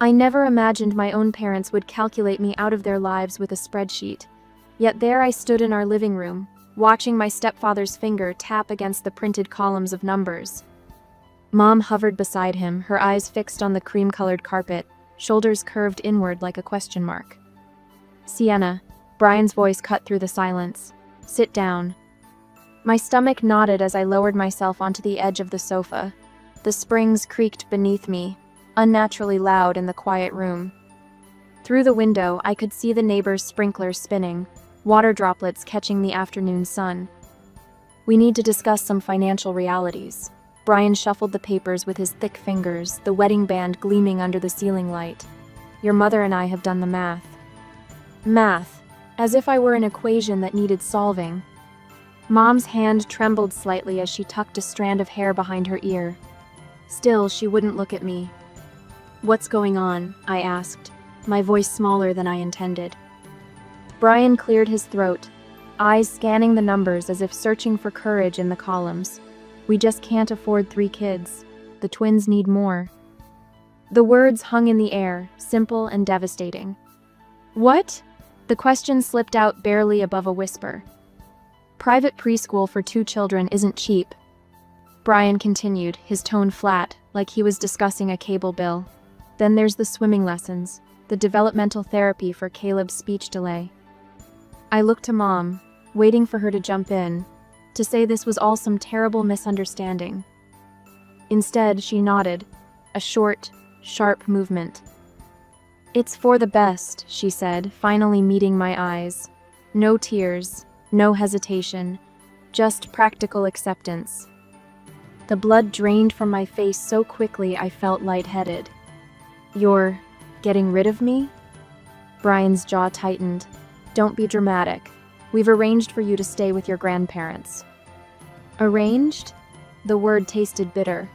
I never imagined my own parents would calculate me out of their lives with a spreadsheet. Yet there I stood in our living room, watching my stepfather's finger tap against the printed columns of numbers. Mom hovered beside him, her eyes fixed on the cream-colored carpet, shoulders curved inward like a question mark. "Sienna," Brian's voice cut through the silence. "Sit down." My stomach knotted as I lowered myself onto the edge of the sofa. The springs creaked beneath me, unnaturally loud in the quiet room. Through the window, I could see the neighbor's sprinklers spinning, water droplets catching the afternoon sun. "We need to discuss some financial realities." Brian shuffled the papers with his thick fingers, the wedding band gleaming under the ceiling light. "Your mother and I have done the math." Math, as if I were an equation that needed solving. Mom's hand trembled slightly as she tucked a strand of hair behind her ear. Still, she wouldn't look at me. "What's going on?" I asked, my voice smaller than I intended. Brian cleared his throat, eyes scanning the numbers as if searching for courage in the columns. "We just can't afford 3 kids. The twins need more." The words hung in the air, simple and devastating. "What?" The question slipped out barely above a whisper. "Private preschool for 2 children isn't cheap." Brian continued, his tone flat, like he was discussing a cable bill. "Then there's the swimming lessons, the developmental therapy for Caleb's speech delay." I looked to Mom, waiting for her to jump in, to say this was all some terrible misunderstanding. Instead, she nodded, a short, sharp movement. "It's for the best," she said, finally meeting my eyes. No tears, no hesitation, just practical acceptance. The blood drained from my face so quickly I felt lightheaded. "You're getting rid of me?" Brian's jaw tightened. "Don't be dramatic. We've arranged for you to stay with your grandparents." "Arranged?" The word tasted bitter.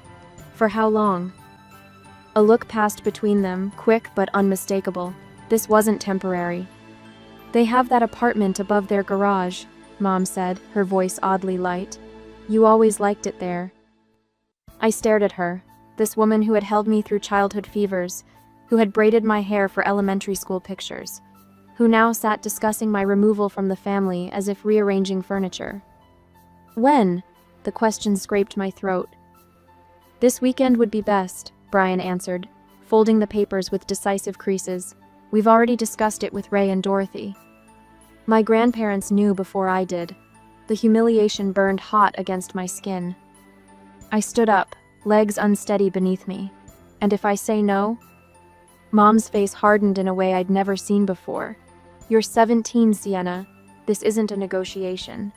"For how long?" A look passed between them, quick but unmistakable. This wasn't temporary. "They have that apartment above their garage," Mom said, her voice oddly light. "You always liked it there." I stared at her, this woman who had held me through childhood fevers, who had braided my hair for elementary school pictures, who now sat discussing my removal from the family as if rearranging furniture. "When?" The question scraped my throat. "This weekend would be best," Brian answered, folding the papers with decisive creases. "We've already discussed it with Ray and Dorothy." My grandparents knew before I did. The humiliation burned hot against my skin. I stood up, legs unsteady beneath me. "And if I say no?" Mom's face hardened in a way I'd never seen before. "You're 17, Sienna. This isn't a negotiation."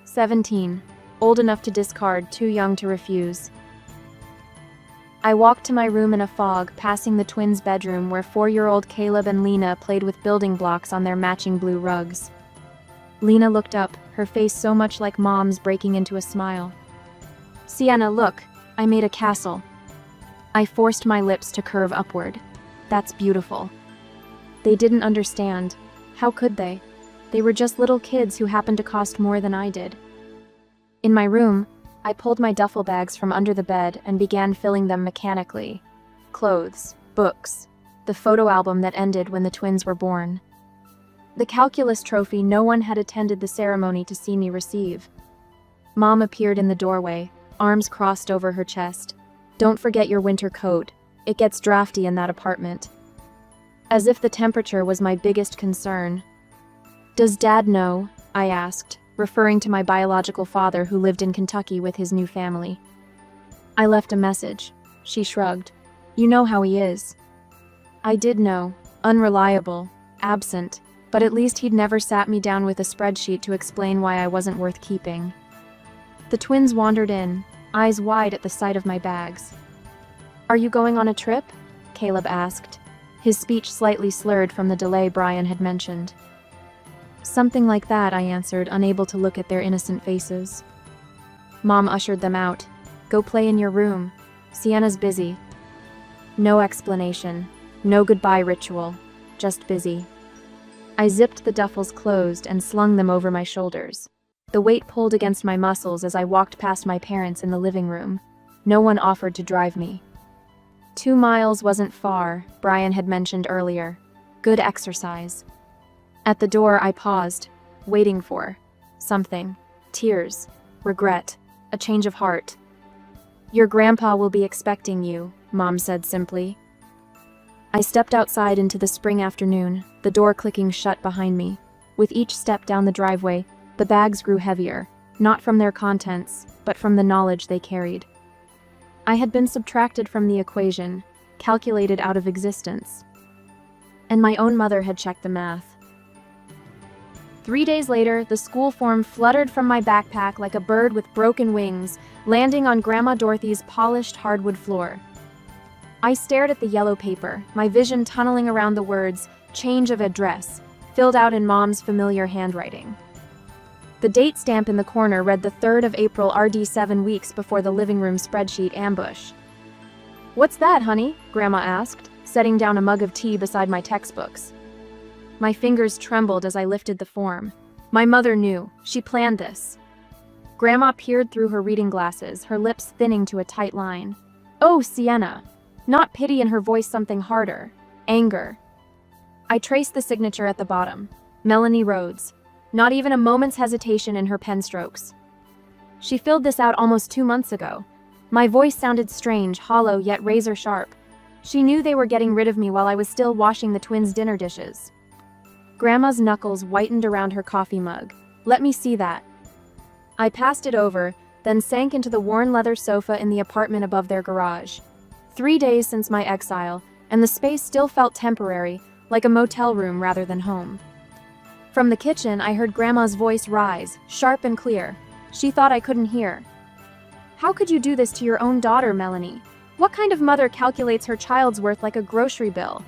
17. Old enough to discard, too young to refuse. I walked to my room in a fog, passing the twins' bedroom where 4-year-old Caleb and Lena played with building blocks on their matching blue rugs. Lena looked up, her face so much like Mom's, breaking into a smile. "Sienna, look, I made a castle." I forced my lips to curve upward. "That's beautiful." They didn't understand. How could they? They were just little kids who happened to cost more than I did. In my room, I pulled my duffel bags from under the bed and began filling them mechanically. Clothes, books, the photo album that ended when the twins were born. The calculus trophy no one had attended the ceremony to see me receive. Mom appeared in the doorway, arms crossed over her chest. "Don't forget your winter coat. It gets drafty in that apartment." As if the temperature was my biggest concern. "Does Dad know?" I asked, referring to my biological father who lived in Kentucky with his new family. "I left a message." She shrugged. "You know how he is." I did know. Unreliable, absent, but at least he'd never sat me down with a spreadsheet to explain why I wasn't worth keeping. The twins wandered in, eyes wide at the sight of my bags. "Are you going on a trip?" Caleb asked, his speech slightly slurred from the delay Brian had mentioned. "Something like that," I answered, unable to look at their innocent faces. Mom ushered them out. "Go play in your room. Sienna's busy." No explanation, no goodbye ritual, just busy. I zipped the duffels closed and slung them over my shoulders. The weight pulled against my muscles as I walked past my parents in the living room. No one offered to drive me. 2 miles wasn't far, Brian had mentioned earlier. Good exercise. At the door, I paused, waiting for something. Tears, regret, a change of heart. Your grandpa will be expecting you, Mom said simply. I stepped outside into the spring afternoon, the door clicking shut behind me. With each step down the driveway, the bags grew heavier, not from their contents, but from the knowledge they carried. I had been subtracted from the equation, calculated out of existence. And my own mother had checked the math. 3 days later, the school form fluttered from my backpack like a bird with broken wings, landing on Grandma Dorothy's polished hardwood floor. I stared at the yellow paper, my vision tunneling around the words, "change of address," filled out in Mom's familiar handwriting. The date stamp in the corner read the 3rd of April RD 7 weeks before the living room spreadsheet ambush. "What's that, honey?" Grandma asked, setting down a mug of tea beside my textbooks. My fingers trembled as I lifted the form. My mother knew. She planned this. Grandma peered through her reading glasses, her lips thinning to a tight line. "Oh, Sienna." Not pity in her voice, something harder. Anger. I traced the signature at the bottom. Melanie Rhodes. Not even a moment's hesitation in her pen strokes. She filled this out almost 2 months ago. My voice sounded strange, hollow, yet razor sharp. She knew they were getting rid of me while I was still washing the twins' dinner dishes. Grandma's knuckles whitened around her coffee mug. "Let me see that." I passed it over, then sank into the worn leather sofa in the apartment above their garage. 3 days since my exile, and the space still felt temporary, like a motel room rather than home. From the kitchen, I heard Grandma's voice rise, sharp and clear. She thought I couldn't hear. "How could you do this to your own daughter, Melanie? What kind of mother calculates her child's worth like a grocery bill?"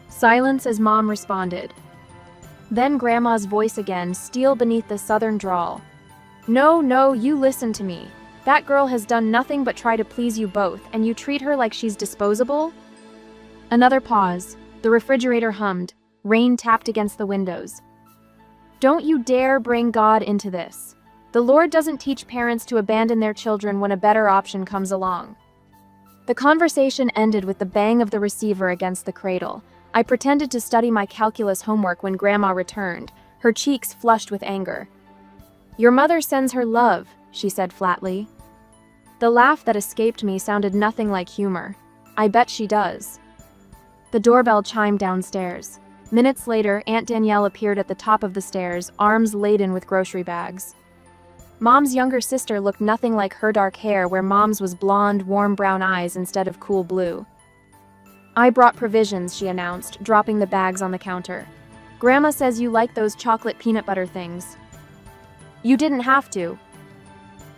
Silence as Mom responded. Then Grandma's voice again, steel beneath the southern drawl. No, you listen to me. That girl has done nothing but try to please you both, and you treat her like she's disposable?" Another pause. The refrigerator hummed. Rain tapped against the windows. "Don't you dare bring God into this. The Lord doesn't teach parents to abandon their children when a better option comes along." The conversation ended with the bang of the receiver against the cradle. I pretended to study my calculus homework when Grandma returned, her cheeks flushed with anger. "Your mother sends her love," she said flatly. The laugh that escaped me sounded nothing like humor. "I bet she does." The doorbell chimed downstairs. Minutes later, Aunt Danielle appeared at the top of the stairs, arms laden with grocery bags. Mom's younger sister looked nothing like her dark hair, where Mom's was blonde, warm brown eyes instead of cool blue. "I brought provisions," she announced, dropping the bags on the counter. "Grandma says you like those chocolate peanut butter things." "You didn't have to."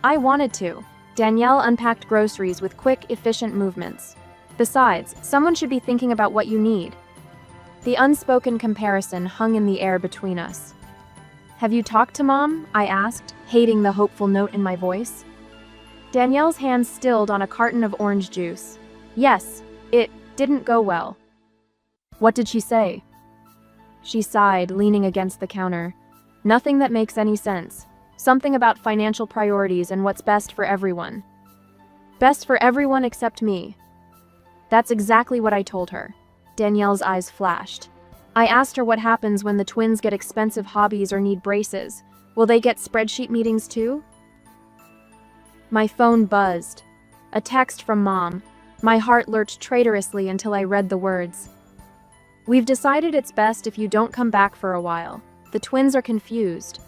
"I wanted to." Danielle unpacked groceries with quick, efficient movements. "Besides, someone should be thinking about what you need." The unspoken comparison hung in the air between us. "Have you talked to Mom?" I asked, hating the hopeful note in my voice. Danielle's hands stilled on a carton of orange juice. "Yes, it didn't go well." "What did she say?" She sighed, leaning against the counter. "Nothing that makes any sense. Something about financial priorities and what's best for everyone." "Best for everyone except me." That's exactly what I told her. Danielle's eyes flashed. I asked her what happens when the twins get expensive hobbies or need braces. Will they get spreadsheet meetings too? My phone buzzed. A text from Mom. My heart lurched traitorously until I read the words. "We've decided it's best if you don't come back for a while. The twins are confused."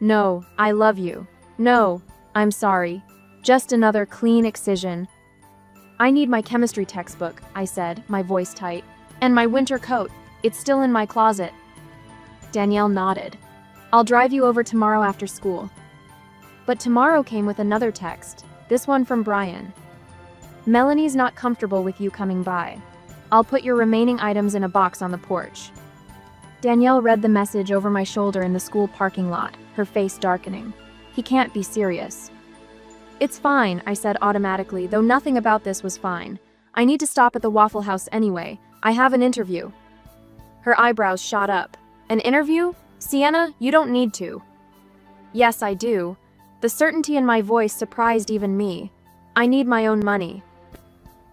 "No, I love you." "No, I'm sorry. Just another clean excision." "I need my chemistry textbook," I said, my voice tight. "And my winter coat. It's still in my closet." Danielle nodded. "I'll drive you over tomorrow after school." But tomorrow came with another text, this one from Brian. "Melanie's not comfortable with you coming by. I'll put your remaining items in a box on the porch." Danielle read the message over my shoulder in the school parking lot, her face darkening. He can't be serious. "It's fine," I said automatically, though nothing about this was fine. "I need to stop at the Waffle House anyway. I have an interview." Her eyebrows shot up. "An interview? Sienna, you don't need to." "Yes, I do." The certainty in my voice surprised even me. "I need my own money."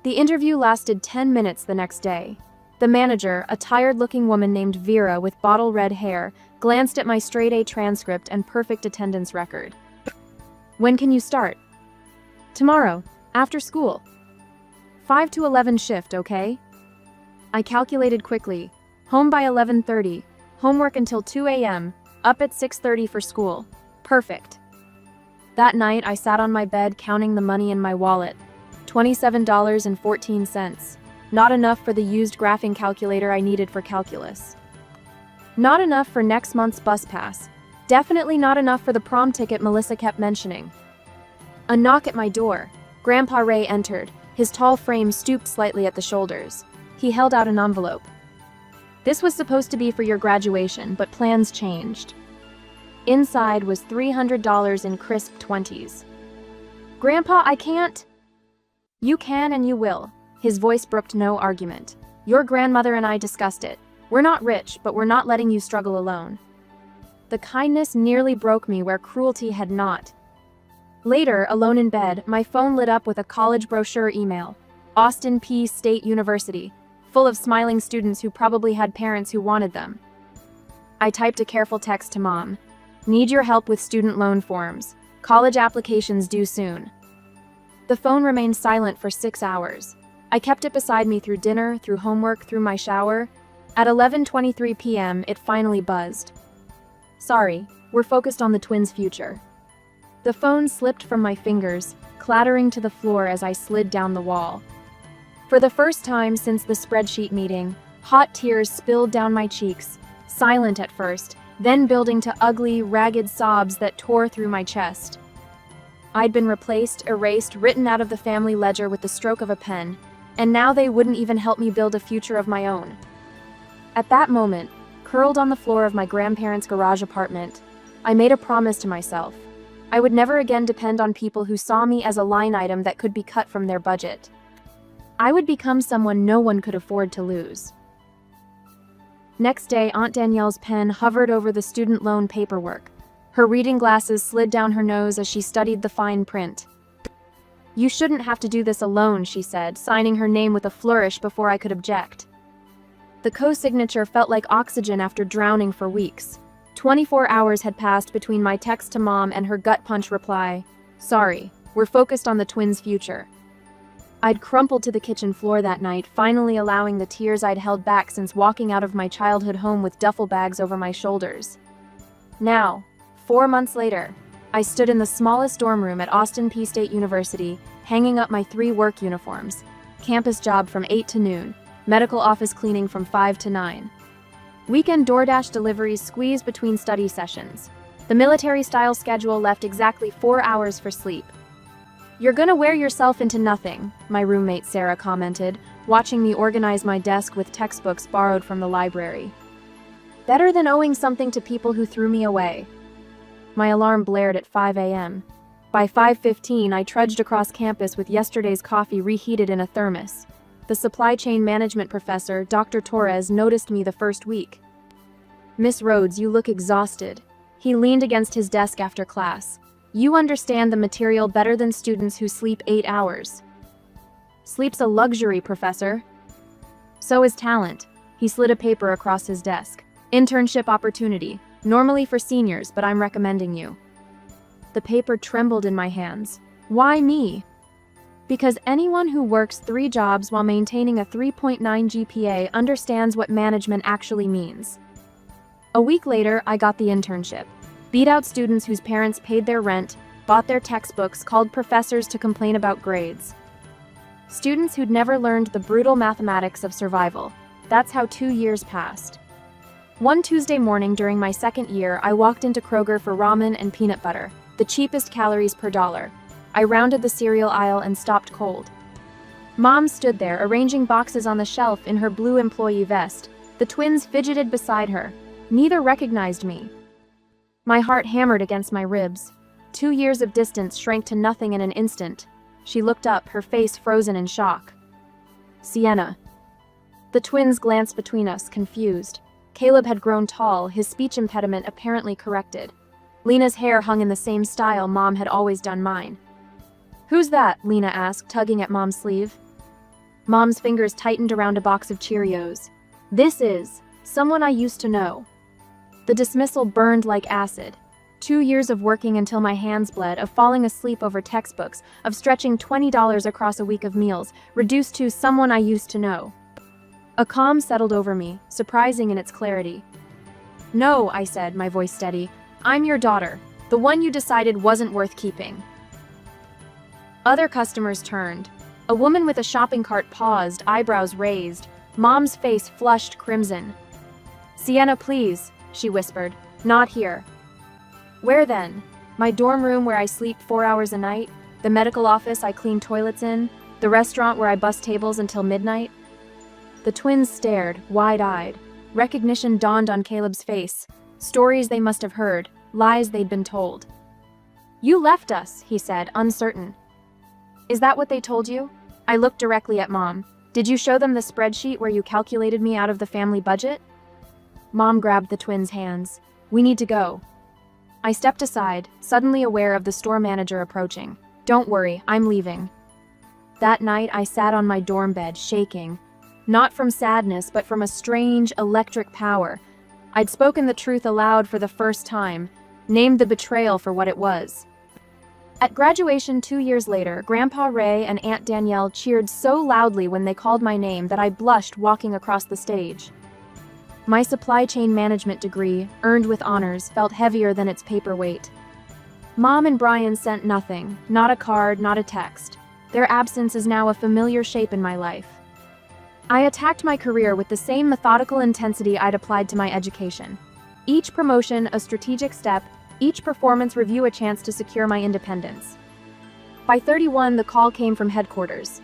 The interview lasted 10 minutes the next day. The manager, a tired-looking woman named Vera with bottle red hair, glanced at my straight-A transcript and perfect attendance record. "When can you start?" "Tomorrow, after school. 5 to 11 shift, okay?" I calculated quickly. Home by 11:30, homework until 2 a.m., up at 6:30 for school. Perfect. That night, I sat on my bed counting the money in my wallet. $27.14. Not enough for the used graphing calculator I needed for calculus. Not enough for next month's bus pass. Definitely not enough for the prom ticket Melissa kept mentioning. A knock at my door. Grandpa Ray entered. His tall frame stooped slightly at the shoulders. He held out an envelope. "This was supposed to be for your graduation, but plans changed." Inside was $300 in crisp 20s. "Grandpa, I can't." "You can and you will." His voice brooked no argument. "Your grandmother and I discussed it. We're not rich, but we're not letting you struggle alone." The kindness nearly broke me where cruelty had not. Later, alone in bed, my phone lit up with a college brochure email. Austin Peay State University, full of smiling students who probably had parents who wanted them. I typed a careful text to Mom. "Need your help with student loan forms. College applications due soon." The phone remained silent for 6 hours. I kept it beside me through dinner, through homework, through my shower. At 11:23 p.m., it finally buzzed. "Sorry, we're focused on the twins' future." The phone slipped from my fingers, clattering to the floor as I slid down the wall. For the first time since the spreadsheet meeting, hot tears spilled down my cheeks, silent at first, then building to ugly, ragged sobs that tore through my chest. I'd been replaced, erased, written out of the family ledger with the stroke of a pen, and now they wouldn't even help me build a future of my own. At that moment, curled on the floor of my grandparents' garage apartment, I made a promise to myself. I would never again depend on people who saw me as a line item that could be cut from their budget. I would become someone no one could afford to lose. Next day, Aunt Danielle's pen hovered over the student loan paperwork. Her reading glasses slid down her nose as she studied the fine print. "You shouldn't have to do this alone," she said, signing her name with a flourish before I could object. The co-signature felt like oxygen after drowning for weeks. 24 hours had passed between my text to Mom and her gut-punch reply, "Sorry, we're focused on the twins' future." I'd crumpled to the kitchen floor that night, finally allowing the tears I'd held back since walking out of my childhood home with duffel bags over my shoulders. Now, 4 months later, I stood in the smallest dorm room at Austin Peay State University, hanging up my 3 work uniforms. Campus job from 8 to noon, medical office cleaning from 5 to 9. Weekend DoorDash deliveries squeezed between study sessions. The military-style schedule left exactly 4 hours for sleep. "You're gonna wear yourself into nothing," my roommate Sarah commented, watching me organize my desk with textbooks borrowed from the library. "Better than owing something to people who threw me away." My alarm blared at 5 a.m. By 5:15, I trudged across campus with yesterday's coffee reheated in a thermos. The supply chain management professor, Dr. Torres, noticed me the first week. "Miss Rhodes, you look exhausted." He leaned against his desk after class. "You understand the material better than students who sleep 8 hours." "Sleep's a luxury, Professor." "So is talent." He slid a paper across his desk. "Internship opportunity. Normally for seniors, but I'm recommending you." The paper trembled in my hands. Why me? Because anyone who works 3 jobs while maintaining a 3.9 GPA understands what management actually means. A week later, I got the internship. Beat out students whose parents paid their rent, bought their textbooks, called professors to complain about grades. Students who'd never learned the brutal mathematics of survival. That's how 2 years passed. One Tuesday morning during my 2nd year, I walked into Kroger for ramen and peanut butter, the cheapest calories per dollar. I rounded the cereal aisle and stopped cold. Mom stood there, arranging boxes on the shelf in her blue employee vest. The twins fidgeted beside her. Neither recognized me. My heart hammered against my ribs. 2 years of distance shrank to nothing in an instant. She looked up, her face frozen in shock. "Sienna." The twins glanced between us, confused. Caleb had grown tall, his speech impediment apparently corrected. Lena's hair hung in the same style Mom had always done mine. "Who's that?" Lena asked, tugging at Mom's sleeve. Mom's fingers tightened around a box of Cheerios. This is someone I used to know. The dismissal burned like acid. 2 years of working until my hands bled, of falling asleep over textbooks, of stretching $20 across a week of meals, reduced to someone I used to know. A calm settled over me, surprising in its clarity. No, I said, my voice steady. I'm your daughter, the one you decided wasn't worth keeping. Other customers turned. A woman with a shopping cart paused, eyebrows raised. Mom's face flushed crimson. Sienna, please, she whispered. Not here. Where then? My dorm room where I sleep 4 hours a night? The medical office I clean toilets in? The restaurant where I bus tables until midnight? The twins stared, wide-eyed. Recognition dawned on Caleb's face. Stories they must have heard, lies they'd been told. You left us, he said, uncertain. Is that what they told you? I looked directly at Mom. Did you show them the spreadsheet where you calculated me out of the family budget? Mom grabbed the twins' hands. We need to go. I stepped aside, suddenly aware of the store manager approaching. Don't worry, I'm leaving. That night I sat on my dorm bed, shaking. Not from sadness, but from a strange, electric power. I'd spoken the truth aloud for the first time, named the betrayal for what it was. At graduation 2 years later, Grandpa Ray and Aunt Danielle cheered so loudly when they called my name that I blushed walking across the stage. My supply chain management degree, earned with honors, felt heavier than its paperweight. Mom and Brian sent nothing, not a card, not a text. Their absence is now a familiar shape in my life. I attacked my career with the same methodical intensity I'd applied to my education. Each promotion a strategic step, each performance review a chance to secure my independence. By 31, the call came from headquarters.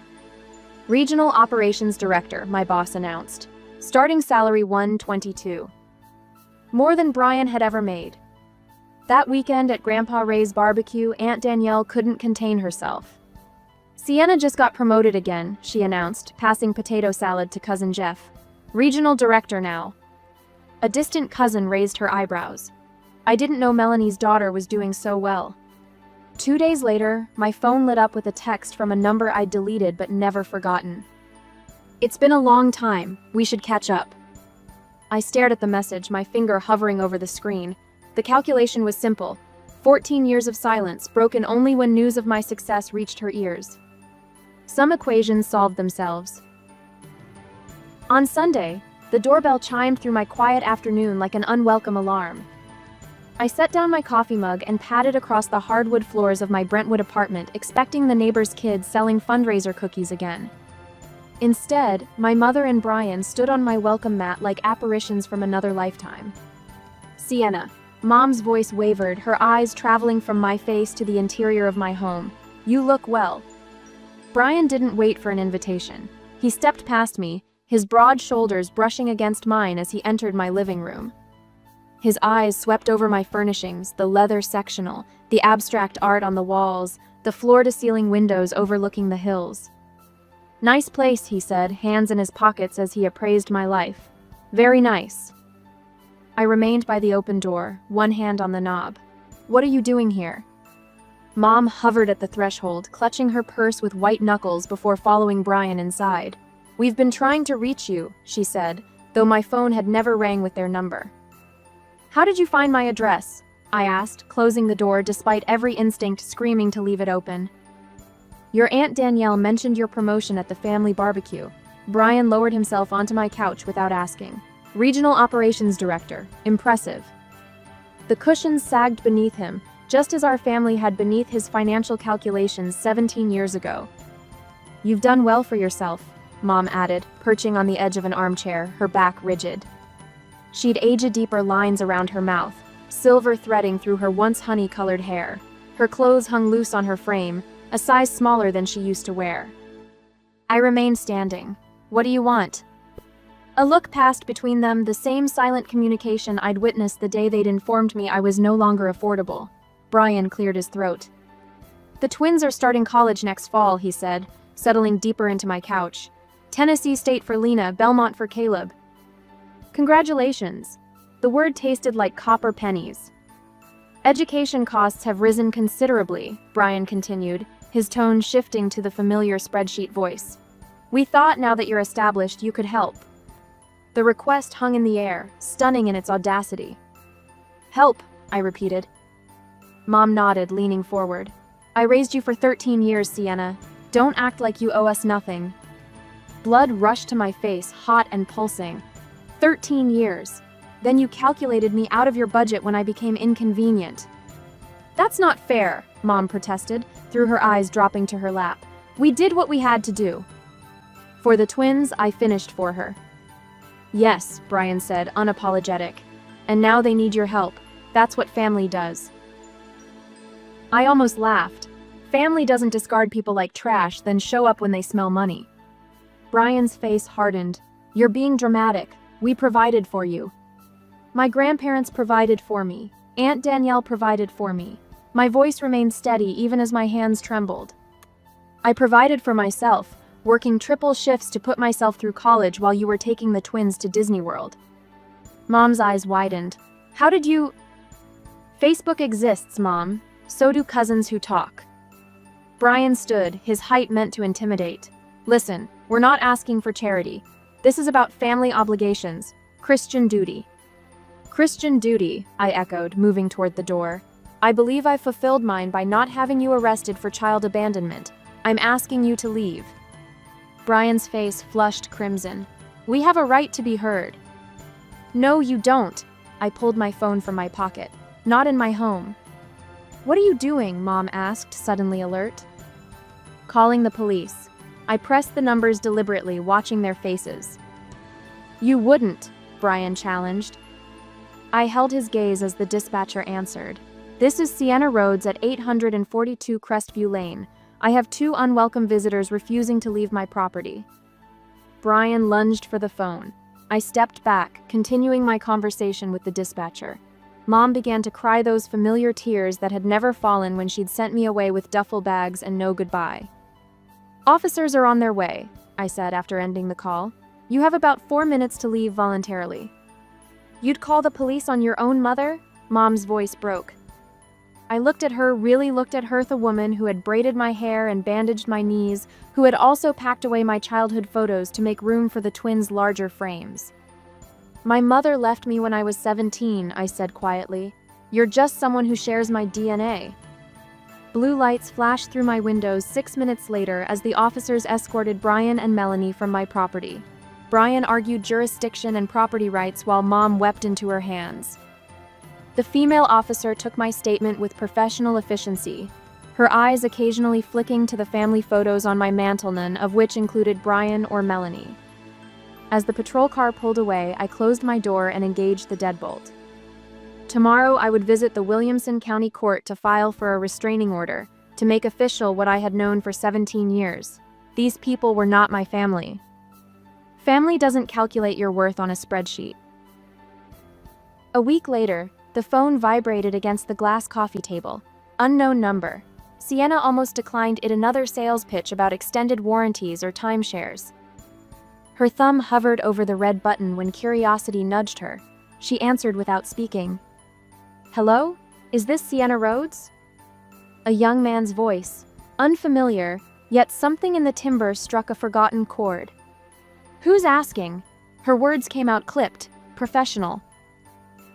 Regional Operations Director, my boss announced. Starting salary $122. More than Brian had ever made. That weekend at Grandpa Ray's barbecue, Aunt Danielle couldn't contain herself. Sienna just got promoted again, she announced, passing potato salad to Cousin Jeff. Regional Director now. A distant cousin raised her eyebrows. I didn't know Melanie's daughter was doing so well. 2 days later, my phone lit up with a text from a number I'd deleted but never forgotten. It's been a long time. We should catch up. I stared at the message, my finger hovering over the screen. The calculation was simple. 14 years of silence, broken only when news of my success reached her ears. Some equations solved themselves. On Sunday, the doorbell chimed through my quiet afternoon like an unwelcome alarm. I set down my coffee mug and padded across the hardwood floors of my Brentwood apartment, expecting the neighbor's kids selling fundraiser cookies again. Instead, my mother and Brian stood on my welcome mat like apparitions from another lifetime. Sienna. Mom's voice wavered, her eyes traveling from my face to the interior of my home. You look well. Brian didn't wait for an invitation. He stepped past me, his broad shoulders brushing against mine as he entered my living room. His eyes swept over my furnishings, the leather sectional, the abstract art on the walls, the floor-to-ceiling windows overlooking the hills. Nice place, he said, hands in his pockets as he appraised my life. Very nice. I remained by the open door, one hand on the knob. What are you doing here? Mom hovered at the threshold, clutching her purse with white knuckles before following Brian inside. We've been trying to reach you, she said, though my phone had never rang with their number. How did you find my address? I asked, closing the door despite every instinct screaming to leave it open. Your Aunt Danielle mentioned your promotion at the family barbecue. Brian lowered himself onto my couch without asking. Regional Operations Director. Impressive. The cushions sagged beneath him, just as our family had beneath his financial calculations 17 years ago. You've done well for yourself, Mom added, perching on the edge of an armchair, her back rigid. She'd aged deeper lines around her mouth, silver threading through her once honey-colored hair. Her clothes hung loose on her frame, a size smaller than she used to wear. I remained standing. What do you want? A look passed between them, the same silent communication I'd witnessed the day they'd informed me I was no longer affordable. Brian cleared his throat. The twins are starting college next fall, he said, settling deeper into my couch. Tennessee State for Lena, Belmont for Caleb. Congratulations. The word tasted like copper pennies. Education costs have risen considerably, Brian continued, his tone shifting to the familiar spreadsheet voice. We thought now that you're established, you could help. The request hung in the air, stunning in its audacity. Help, I repeated. Mom nodded, leaning forward. I raised you for 13 years, Sienna. Don't act like you owe us nothing. Blood rushed to my face, hot and pulsing. 13 years. Then you calculated me out of your budget when I became inconvenient. That's not fair, Mom protested, through her eyes dropping to her lap. We did what we had to do. For the twins, I finished for her. Yes, Brian said, unapologetic. And now they need your help. That's what family does. I almost laughed. Family doesn't discard people like trash, then show up when they smell money. Brian's face hardened. You're being dramatic. We provided for you. My grandparents provided for me. Aunt Danielle provided for me. My voice remained steady even as my hands trembled. I provided for myself, working triple shifts to put myself through college while you were taking the twins to Disney World. Mom's eyes widened. How did you... Facebook exists, Mom. So do cousins who talk. Brian stood, his height meant to intimidate. Listen, we're not asking for charity. This is about family obligations, Christian duty. Christian duty, I echoed, moving toward the door. I believe I've fulfilled mine by not having you arrested for child abandonment. I'm asking you to leave. Brian's face flushed crimson. We have a right to be heard. No, you don't. I pulled my phone from my pocket. Not in my home. What are you doing? Mom asked, suddenly alert. Calling the police. I pressed the numbers deliberately, watching their faces. You wouldn't, Brian challenged. I held his gaze as the dispatcher answered. This is Sienna Rhodes at 842 Crestview Lane. I have 2 unwelcome visitors refusing to leave my property. Brian lunged for the phone. I stepped back, continuing my conversation with the dispatcher. Mom began to cry those familiar tears that had never fallen when she'd sent me away with duffel bags and no goodbye. Officers are on their way, I said after ending the call. You have about 4 minutes to leave voluntarily. You'd call the police on your own mother? Mom's voice broke. I looked at her, really looked at her, the woman who had braided my hair and bandaged my knees, who had also packed away my childhood photos to make room for the twins' larger frames. My mother left me when I was 17, I said quietly. You're just someone who shares my DNA. Blue lights flashed through my windows 6 minutes later as the officers escorted Brian and Melanie from my property. Brian argued jurisdiction and property rights while Mom wept into her hands. The female officer took my statement with professional efficiency, her eyes occasionally flicking to the family photos on my mantel, none of which included Brian or Melanie. As the patrol car pulled away, I closed my door and engaged the deadbolt. Tomorrow I would visit the Williamson County Court to file for a restraining order, to make official what I had known for 17 years. These people were not my family. Family doesn't calculate your worth on a spreadsheet. A week later, the phone vibrated against the glass coffee table. Unknown number. Sienna almost declined it, another sales pitch about extended warranties or timeshares. Her thumb hovered over the red button when curiosity nudged her. She answered without speaking. Hello? Is this Sienna Rhodes? A young man's voice. Unfamiliar, yet something in the timbre struck a forgotten chord. Who's asking? Her words came out clipped, professional.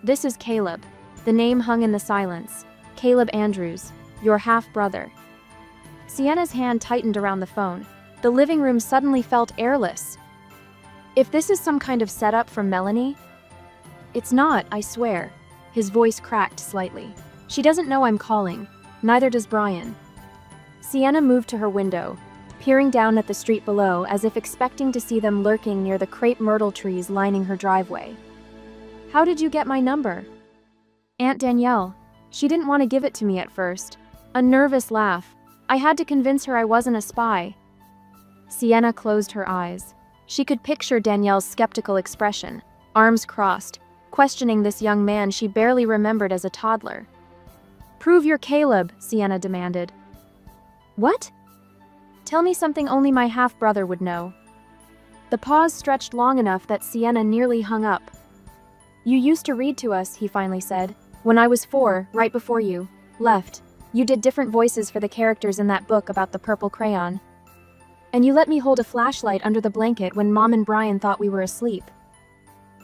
This is Caleb. The name hung in the silence. Caleb Andrews, your half-brother. Sienna's hand tightened around the phone. The living room suddenly felt airless. If this is some kind of setup from Melanie? It's not, I swear. His voice cracked slightly. She doesn't know I'm calling. Neither does Brian. Sienna moved to her window, peering down at the street below as if expecting to see them lurking near the crepe myrtle trees lining her driveway. How did you get my number? Aunt Danielle. She didn't want to give it to me at first. A nervous laugh. I had to convince her I wasn't a spy. Sienna closed her eyes. She could picture Danielle's skeptical expression, arms crossed, questioning this young man she barely remembered as a toddler. Prove you're Caleb, Sienna demanded. What? Tell me something only my half-brother would know. The pause stretched long enough that Sienna nearly hung up. You used to read to us, he finally said. When I was 4, right before you left, you did different voices for the characters in that book about the purple crayon. And you let me hold a flashlight under the blanket when Mom and Brian thought we were asleep.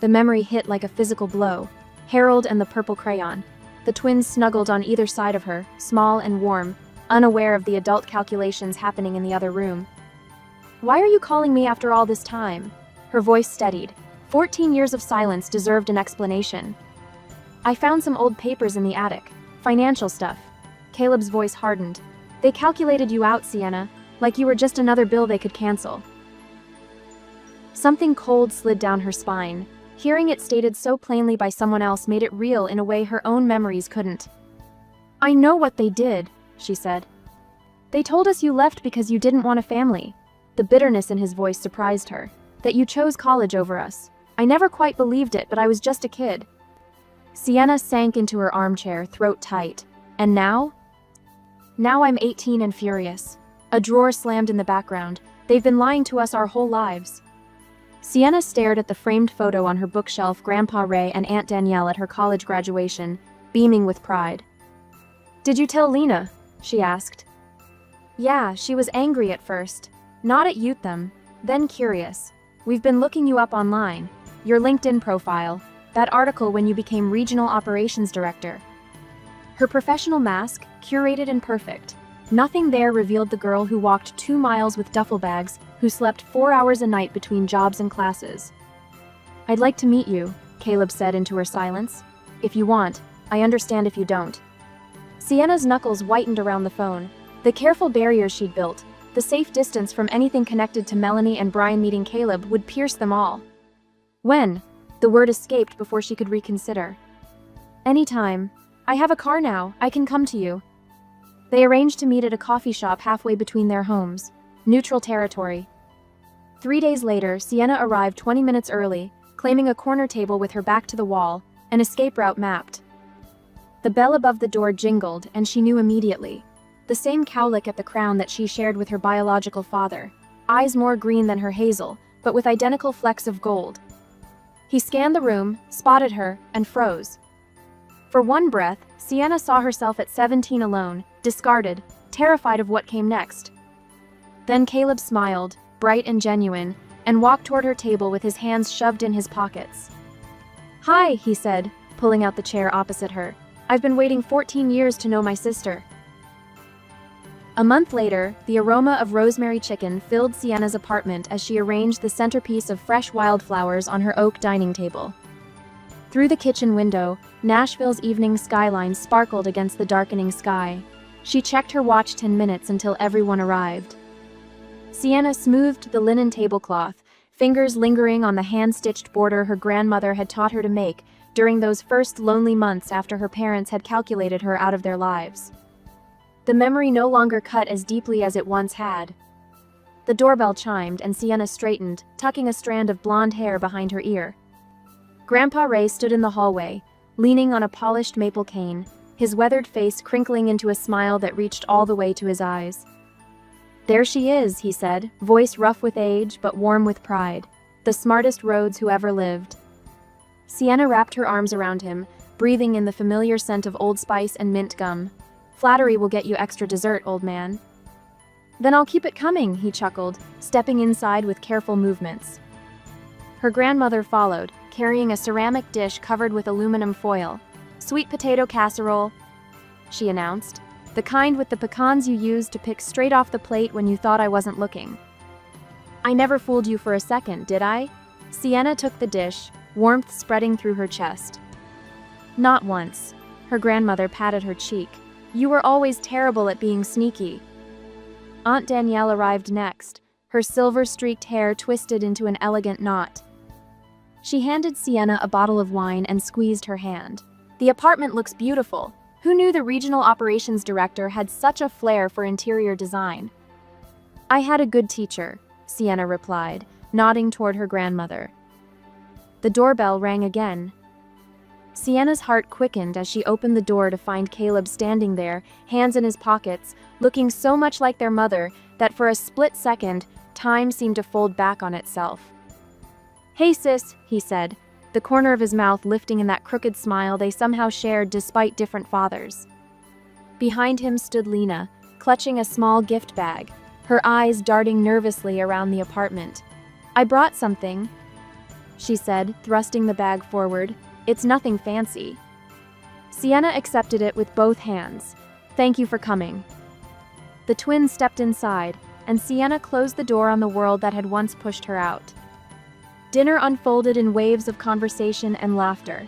The memory hit like a physical blow. Harold and the purple crayon. The twins snuggled on either side of her, small and warm, unaware of the adult calculations happening in the other room. Why are you calling me after all this time? Her voice steadied. 14 years of silence deserved an explanation. I found some old papers in the attic. Financial stuff. Caleb's voice hardened. They calculated you out, Sienna, like you were just another bill they could cancel. Something cold slid down her spine. Hearing it stated so plainly by someone else made it real in a way her own memories couldn't. I know what they did, she said. They told us you left because you didn't want a family. The bitterness in his voice surprised her. That you chose college over us. I never quite believed it, but I was just a kid. Sienna sank into her armchair, throat tight. And now? Now I'm 18 and furious. A drawer slammed in the background. They've been lying to us our whole lives. Sienna stared at the framed photo on her bookshelf, Grandpa Ray and Aunt Danielle at her college graduation, beaming with pride. Did you tell Lena? She asked. Yeah, she was angry at first. Not at them, then curious. We've been looking you up online. Your LinkedIn profile. That article when you became Regional Operations Director. Her professional mask, curated and perfect. Nothing there revealed the girl who walked 2 miles with duffel bags, who slept 4 hours a night between jobs and classes. I'd like to meet you, Caleb said into her silence. If you want, I understand if you don't. Sienna's knuckles whitened around the phone. The careful barriers she'd built, the safe distance from anything connected to Melanie and Brian meeting Caleb would pierce them all. When? The word escaped before she could reconsider. Anytime. I have a car now, I can come to you. They arranged to meet at a coffee shop halfway between their homes. Neutral territory. 3 days later, Sienna arrived 20 minutes early, claiming a corner table with her back to the wall, an escape route mapped. The bell above the door jingled, and she knew immediately. The same cowlick at the crown that she shared with her biological father. Eyes more green than her hazel, but with identical flecks of gold. He scanned the room, spotted her, and froze. For one breath, Sienna saw herself at 17 alone, discarded, terrified of what came next. Then Caleb smiled, bright and genuine, and walked toward her table with his hands shoved in his pockets. Hi, he said, pulling out the chair opposite her. I've been waiting 14 years to know my sister. A month later, the aroma of rosemary chicken filled Sienna's apartment as she arranged the centerpiece of fresh wildflowers on her oak dining table. Through the kitchen window, Nashville's evening skyline sparkled against the darkening sky. She checked her watch 10 minutes until everyone arrived. Sienna smoothed the linen tablecloth, fingers lingering on the hand-stitched border her grandmother had taught her to make during those first lonely months after her parents had calculated her out of their lives. The memory no longer cut as deeply as it once had. The doorbell chimed and Sienna straightened, tucking a strand of blonde hair behind her ear. Grandpa Ray stood in the hallway, leaning on a polished maple cane, his weathered face crinkling into a smile that reached all the way to his eyes. There she is, he said, voice rough with age but warm with pride. The smartest Rhodes who ever lived. Sienna wrapped her arms around him, breathing in the familiar scent of Old Spice and mint gum. Flattery will get you extra dessert, old man. Then I'll keep it coming, he chuckled, stepping inside with careful movements. Her grandmother followed, carrying a ceramic dish covered with aluminum foil. Sweet potato casserole, she announced. The kind with the pecans you used to pick straight off the plate when you thought I wasn't looking. I never fooled you for a second, did I? Sienna took the dish, warmth spreading through her chest. Not once. Her grandmother patted her cheek. You were always terrible at being sneaky. Aunt Danielle arrived next, her silver-streaked hair twisted into an elegant knot. She handed Sienna a bottle of wine and squeezed her hand. The apartment looks beautiful. Who knew the regional operations director had such a flair for interior design? I had a good teacher, Sienna replied, nodding toward her grandmother. The doorbell rang again. Sienna's heart quickened as she opened the door to find Caleb standing there, hands in his pockets, looking so much like their mother that for a split second, time seemed to fold back on itself. Hey sis, he said, the corner of his mouth lifting in that crooked smile they somehow shared despite different fathers. Behind him stood Lena, clutching a small gift bag. her eyes darting nervously around the apartment. "I brought something," she said, thrusting the bag forward. "It's nothing fancy." Sienna accepted it with both hands. "Thank you for coming." The twins stepped inside, and Sienna closed the door on the world that had once pushed her out. Dinner unfolded in waves of conversation and laughter.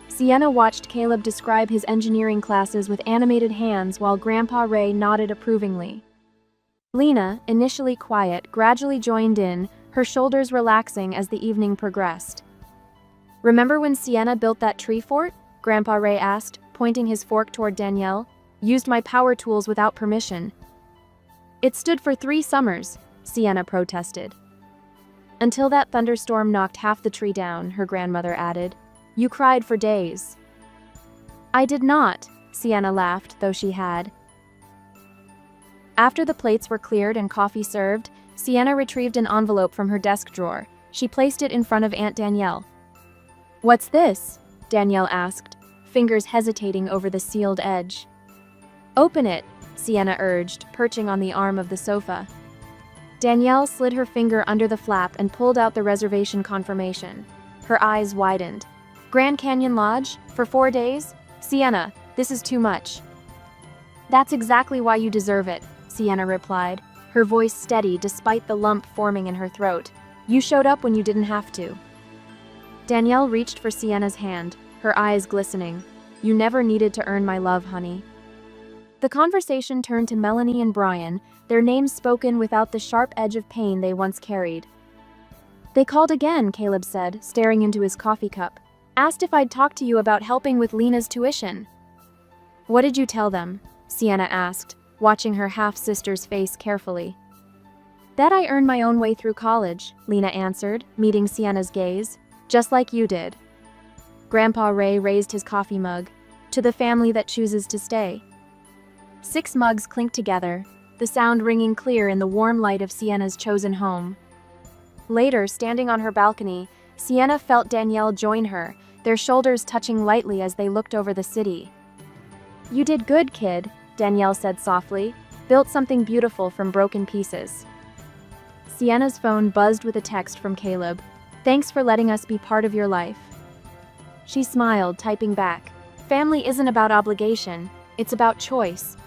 Sienna watched Caleb describe his engineering classes with animated hands while Grandpa Ray nodded approvingly. Lena, initially quiet, gradually joined in, her shoulders relaxing as the evening progressed. "Remember when Sienna built that tree fort?" Grandpa Ray asked, pointing his fork toward Danielle. "Used my power tools without permission." "It stood for 3 summers," Sienna protested. "Until that thunderstorm knocked half the tree down," her grandmother added. "You cried for days." "I did not," Sienna laughed, though she had. After the plates were cleared and coffee served, Sienna retrieved an envelope from her desk drawer. She placed it in front of Aunt Danielle. "What's this?" Danielle asked, fingers hesitating over the sealed edge. "Open it," Sienna urged, perching on the arm of the sofa. Danielle slid her finger under the flap and pulled out the reservation confirmation. Her eyes widened. "Grand Canyon Lodge? For 4 days? Sienna, this is too much." "That's exactly why you deserve it," Sienna replied, her voice steady despite the lump forming in her throat. "You showed up when you didn't have to." Danielle reached for Sienna's hand, her eyes glistening. "You never needed to earn my love, honey." The conversation turned to Melanie and Brian, their names spoken without the sharp edge of pain they once carried. "They called again," Caleb said, staring into his coffee cup. "Asked if I'd talk to you about helping with Lena's tuition." "What did you tell them?" Sienna asked, watching her half-sister's face carefully. "That I earned my own way through college," Lena answered, meeting Sienna's gaze. "Just like you did." Grandpa Ray raised his coffee mug. "To the family that chooses to stay." 6 mugs clinked together, the sound ringing clear in the warm light of Sienna's chosen home. Later, standing on her balcony, Sienna felt Danielle join her, their shoulders touching lightly as they looked over the city. "You did good, kid," Danielle said softly. "Built something beautiful from broken pieces." Sienna's phone buzzed with a text from Caleb. "Thanks for letting us be part of your life." She smiled, typing back. "Family isn't about obligation, it's about choice."